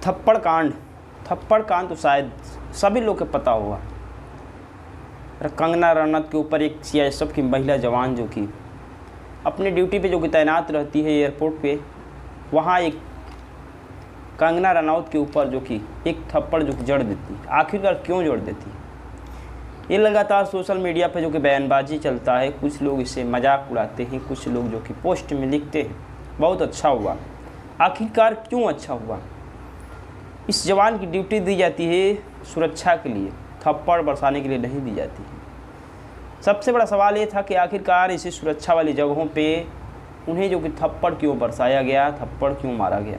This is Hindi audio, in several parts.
थप्पड़ कांड तो शायद सभी लोग को पता होगा। कंगना रनौत के ऊपर एक सीआईएसएफ की महिला जवान जो कि अपनी ड्यूटी पे जो कि तैनात रहती है एयरपोर्ट पे, वहाँ एक कंगना रनौत के ऊपर जो कि एक थप्पड़ जो कि जड़ देती है। आखिरकार क्यों जड़ देती है? ये लगातार सोशल मीडिया पे जो कि बयानबाजी चलता है, कुछ लोग इसे मजाक उड़ाते हैं, कुछ लोग जो कि पोस्ट में लिखते हैं बहुत अच्छा हुआ। आखिरकार क्यों अच्छा हुआ? इस जवान की ड्यूटी दी जाती है सुरक्षा के लिए, थप्पड़ बरसाने के लिए नहीं दी जाती है। सबसे बड़ा सवाल ये था कि आखिरकार इसी सुरक्षा वाली जगहों पे उन्हें जो कि थप्पड़ क्यों बरसाया गया, थप्पड़ क्यों मारा गया?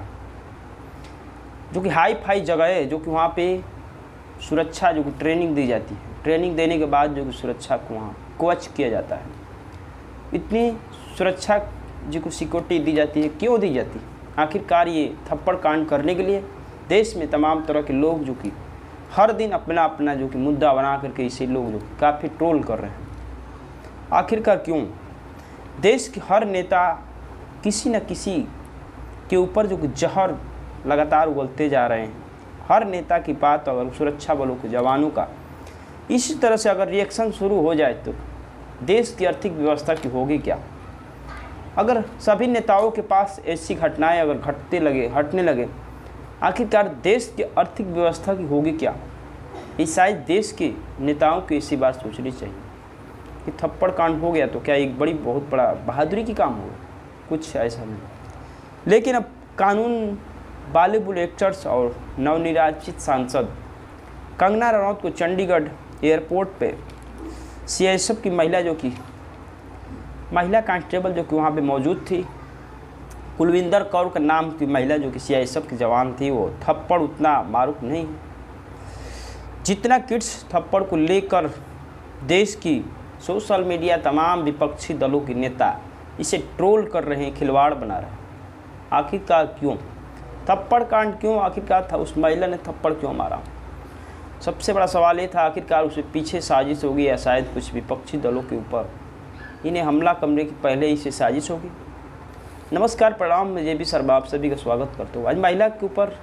जो कि हाई फाई जगह है, जो कि वहाँ पे सुरक्षा जो कि ट्रेनिंग दी जाती है, ट्रेनिंग देने के बाद जो कि सुरक्षा को वहाँ कवच किया जाता है, इतनी सुरक्षा जो को सिक्योरिटी दी जाती है, क्यों दी जाती है? आखिरकार ये थप्पड़ कांड करने के लिए देश में तमाम तरह के लोग जो कि हर दिन अपना अपना जो कि मुद्दा बना करके इसे लोग जो काफ़ी ट्रोल कर रहे हैं। आखिरकार क्यों? देश के हर नेता किसी न किसी के ऊपर जो कि जहर लगातार उगलते जा रहे हैं। हर नेता की बात अगर सुरक्षा बलों के जवानों का इसी तरह से अगर रिएक्शन शुरू हो जाए तो देश की आर्थिक व्यवस्था की होगी क्या? अगर सभी नेताओं के पास ऐसी घटनाएं अगर हटने लगे, आखिरकार देश की आर्थिक व्यवस्था की होगी क्या? ये शायद देश के नेताओं को ऐसी बात सोचनी चाहिए कि थप्पड़ कांड हो गया तो क्या एक बहुत बड़ा बहादुरी की काम होगा? कुछ ऐसा नहीं। लेकिन अब कानून बॉलीवुड एक्टर्स और नवनिर्वाचित सांसद कंगना रनौत को चंडीगढ़ एयरपोर्ट पे सीआईएसएफ की महिला कांस्टेबल जो कि वहाँ पे मौजूद थी, कुलविंदर कौर का नाम की महिला जो कि सीआईएसएफ की जवान थी, वो थप्पड़ उतना मारूफ नहीं है जितना किड्स थप्पड़ को लेकर देश की सोशल मीडिया तमाम विपक्षी दलों के नेता इसे ट्रोल कर रहे हैं, खिलवाड़ बना रहे हैं। आखिरकार क्यों? थप्पड़ कांड क्यों आखिरकार था? उस महिला ने थप्पड़ क्यों मारा? सबसे बड़ा सवाल ये था, आखिरकार उसे पीछे साजिश होगी या शायद कुछ विपक्षी दलों के ऊपर इन्हें हमला करने की पहले ही से साजिश होगी। नमस्कार, प्रणाम, मैं जेबी सरबा आप सभी का स्वागत करता हूँ। आज महिला के ऊपर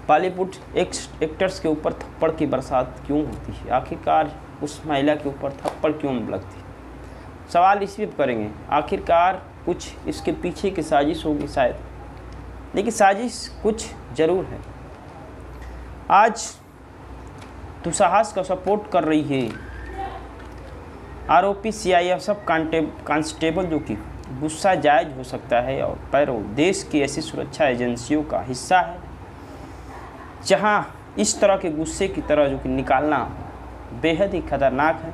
बॉलीवुड एक्टर्स के ऊपर थप्पड़ की बरसात क्यों होती है? आखिरकार उस महिला के ऊपर थप्पड़ क्यों लगती है? सवाल इसी पे करेंगे। आखिरकार कुछ इसके पीछे की साजिश होगी शायद, लेकिन साजिश कुछ ज़रूर है। आज दुस्साहस का सपोर्ट कर रही है आरोपी सीआईएसएफ कांस्टेबल जो कि गुस्सा जायज़ हो सकता है और पर वो देश की ऐसी सुरक्षा एजेंसियों का हिस्सा है जहां इस तरह के गुस्से की तरह जो कि निकालना बेहद ही खतरनाक है।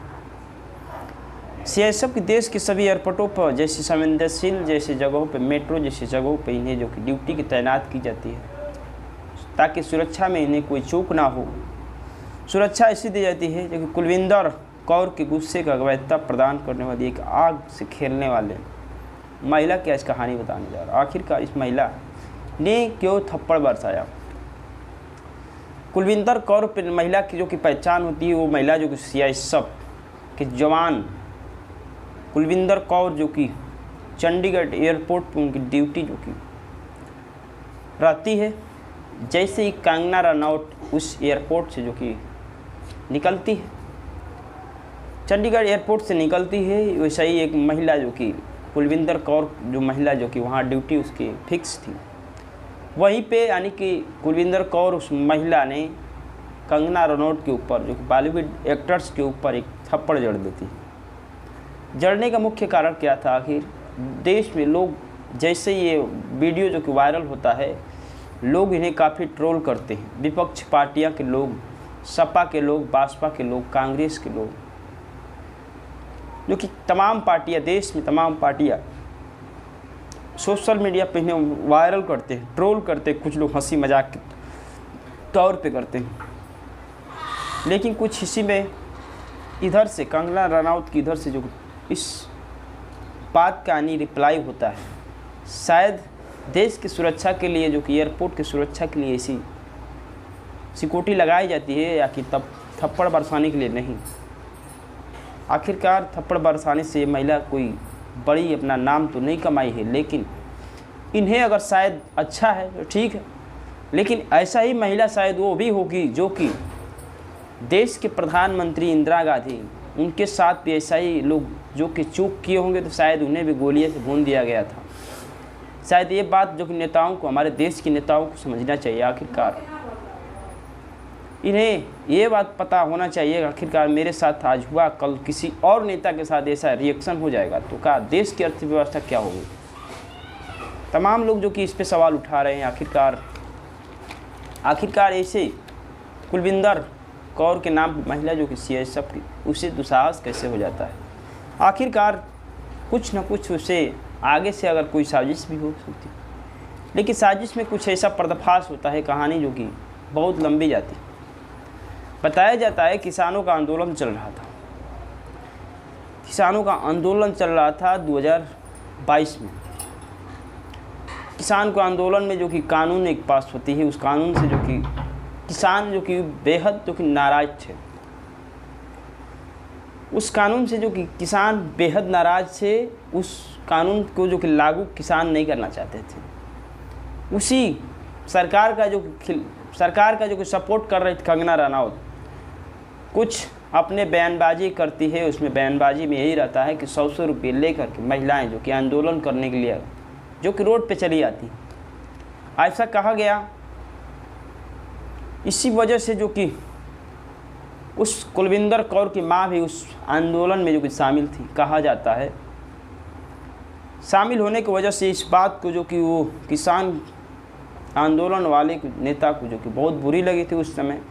सीआईएसएफ की देश के सभी एयरपोर्टों पर जैसे संवेदनशील जैसे जगहों पर, मेट्रो जैसी जगहों पर इन्हें जो कि ड्यूटी की तैनात की जाती है ताकि सुरक्षा में इन्हें कोई चूक ना हो। सुरक्षा ऐसी दी जाती है जो कि कुलविंदर कौर के गुस्से का वैधता प्रदान करने वाली एक आग से खेलने वाले महिला की आज कहानी बताने जा रहा हूँ। आखिरकार इस महिला ने क्यों थप्पड़ बरसाया? कुलविंदर कौर पर महिला की जो कि पहचान होती है, वो महिला जो कि सीआईएसएफ के जवान कुलविंदर कौर जो कि चंडीगढ़ एयरपोर्ट पर उनकी ड्यूटी जो कि रहती है। जैसे ही कंगना रनौत उस एयरपोर्ट से जो कि निकलती है, चंडीगढ़ एयरपोर्ट से निकलती है, वैसे ही एक महिला जो कि कुलविंदर कौर जो महिला जो कि वहाँ ड्यूटी उसकी फिक्स थी, वहीं पे यानी कि कुलविंदर कौर उस महिला ने कंगना रनौत के ऊपर जो कि बॉलीवुड एक्टर्स के ऊपर एक थप्पड़ जड़ देती है। जड़ने का मुख्य कारण क्या था? आखिर देश में लोग जैसे ये वीडियो जो कि वायरल होता है, लोग इन्हें काफ़ी ट्रोल करते हैं। विपक्ष पार्टियां के लोग, सपा के लोग, बासपा के लोग, कांग्रेस के लोग, जो कि तमाम पार्टियां, देश में तमाम पार्टियां सोशल मीडिया पे इन्हें वायरल करते हैं, ट्रोल करते हैं। कुछ लोग हंसी मजाक के तौर पे करते हैं, लेकिन कुछ इसी में इधर से कंगना रनौत की इधर से जो इस बात का यानी रिप्लाई होता है, शायद देश की सुरक्षा के लिए जो कि एयरपोर्ट की सुरक्षा के लिए ऐसी सिक्योरिटी लगाई जाती है या कि तब थप्पड़ बरसाने के लिए नहीं। आखिरकार थप्पड़ बरसाने से महिला कोई बड़ी अपना नाम तो नहीं कमाई है, लेकिन इन्हें अगर शायद अच्छा है तो ठीक है, लेकिन ऐसा ही महिला शायद वो भी होगी जो कि देश के प्रधानमंत्री इंदिरा गांधी, उनके साथ भी ऐसा ही लोग जो कि चूक किए होंगे तो शायद उन्हें भी गोलियों से भून दिया गया था। शायद ये बात जो कि नेताओं को, हमारे देश के नेताओं को समझना चाहिए। आखिरकार इन्हें ये बात पता होना चाहिए आखिरकार मेरे साथ आज हुआ, कल किसी और नेता के साथ ऐसा रिएक्शन हो जाएगा तो क्या देश की अर्थव्यवस्था क्या होगी। तमाम लोग जो कि इस पे सवाल उठा रहे हैं। आखिरकार ऐसे कुलविंदर कौर के नाम महिला जो कि CISF की, उसे दुस्साहस कैसे हो जाता है। आखिरकार कुछ न कुछ उसे आगे से अगर कोई साजिश भी हो सकती, लेकिन साजिश में कुछ ऐसा पर्दाफाश होता है, कहानी जो कि बहुत लंबी जाती है। बताया जाता है किसानों का आंदोलन चल रहा था, किसानों का आंदोलन चल रहा था 2022 में। किसान को आंदोलन में जो कि कानून एक पास होती है, उस कानून से जो कि किसान जो कि बेहद जो कि नाराज थे, उस कानून से जो कि किसान बेहद नाराज थे। उस कानून को जो कि लागू किसान नहीं करना चाहते थे। उसी सरकार का जो कि सपोर्ट कर रही थी कंगना रनौत, कुछ अपने बयानबाजी करती है। उसमें बयानबाजी में यही रहता है कि 100 रुपये लेकर के महिलाएं जो कि आंदोलन करने के लिए जो कि रोड पे चली आती, ऐसा कहा गया। इसी वजह से जो कि उस कुलविंदर कौर की मां भी उस आंदोलन में जो कि शामिल थी, कहा जाता है। शामिल होने की वजह से इस बात को जो कि वो किसान आंदोलन वाले नेता को जो कि बहुत बुरी लगी थी उस समय।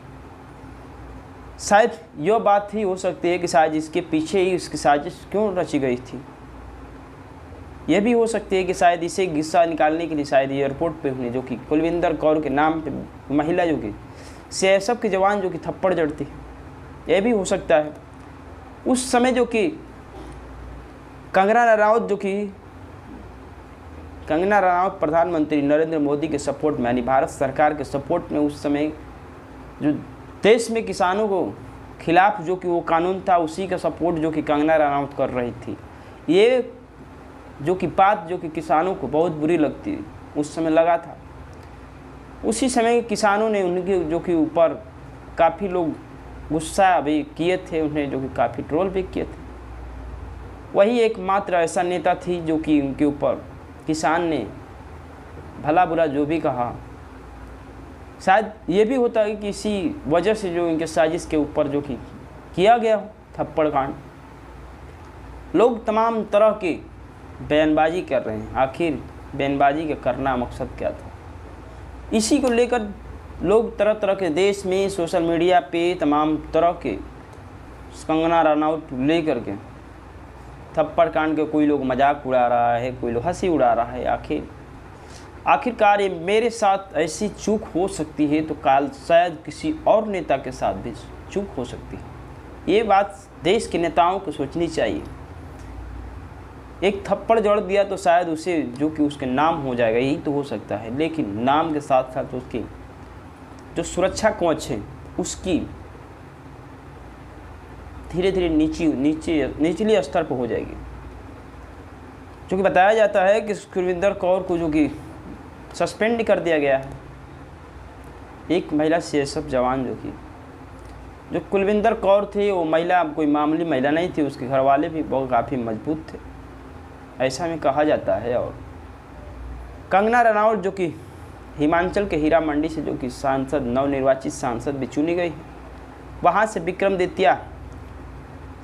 शायद यह बात ही हो सकती है कि शायद इसके पीछे ही इसकी साजिश क्यों रची गई थी। यह भी हो सकती है कि शायद इसे गुस्सा निकालने के लिए शायद एयरपोर्ट पे उन्हें जो कि कुलविंदर कौर के नाम पे महिला जो कि CISF के जवान जो कि थप्पड़ जड़ती है, यह भी हो सकता है। उस समय जो कि कंगना रनौत प्रधानमंत्री नरेंद्र मोदी के सपोर्ट में, यानी भारत सरकार के सपोर्ट में, उस समय जो देश में किसानों को खिलाफ जो कि वो कानून था, उसी का सपोर्ट जो कि कंगना रनौत कर रही थी। ये जो कि बात जो कि किसानों को बहुत बुरी लगती उस समय लगा था। उसी समय किसानों ने उनके जो कि ऊपर काफ़ी लोग गुस्सा भी किए थे, उन्हें जो कि काफ़ी ट्रोल भी किए थे। वही एकमात्र ऐसा नेता थी जो कि उनके ऊपर किसान ने भला बुरा जो भी कहा। शायद ये भी होता है कि इसी वजह से जो इनके साजिश के ऊपर जो कि किया गया थप्पड़ कांड, लोग तमाम तरह के बयानबाजी कर रहे हैं। आखिर बयानबाजी का करना मकसद क्या था, इसी को लेकर लोग तरह तरह के देश में सोशल मीडिया पे तमाम तरह के कंगना रनौत लेकर के थप्पड़ कांड के कोई लोग मजाक उड़ा रहा है, कोई लोग हंसी उड़ा रहा है। आखिरकार ये मेरे साथ ऐसी चूक हो सकती है तो काल शायद किसी और नेता के साथ भी चूक हो सकती है। ये बात देश के नेताओं को सोचनी चाहिए। एक थप्पड़ जड़ दिया तो शायद उसे जो कि उसके नाम हो जाएगा, यही तो हो सकता है। लेकिन नाम के साथ साथ उसकी जो सुरक्षा कवच है उसकी धीरे धीरे निचली स्तर पर हो जाएगी। जो कि बताया जाता है कि कुलविंदर कौर को जो कि सस्पेंड कर दिया गया है। एक महिला CISF जवान जो कुलविंदर कौर थे, वो महिला कोई मामूली महिला नहीं थी, उसके घर वाले भी बहुत काफ़ी मजबूत थे, ऐसा में कहा जाता है। और कंगना रनौत जो कि हिमाचल के हीरा मंडी से जो कि सांसद, नवनिर्वाचित सांसद भी चुनी गई, वहाँ से विक्रमादित्य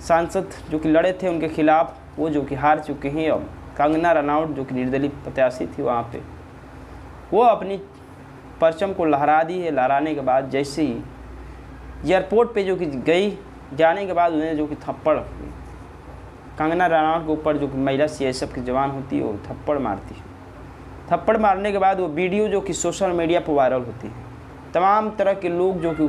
सांसद जो कि लड़े थे उनके खिलाफ, वो जो कि हार चुके हैं। और कंगना रनौत जो कि निर्दलीय प्रत्याशी थी, वहाँ पे वो अपनी परचम को लहरा दी है। लहराने के बाद जैसे ही एयरपोर्ट पे जो कि गई, जाने के बाद उन्हें जो कि थप्पड़, कंगना रनौत के ऊपर जो कि महिला CISF की जवान होती है वो थप्पड़ मारती है। थप्पड़ मारने के बाद वो वीडियो जो कि सोशल मीडिया पर वायरल होती है। तमाम तरह के लोग जो कि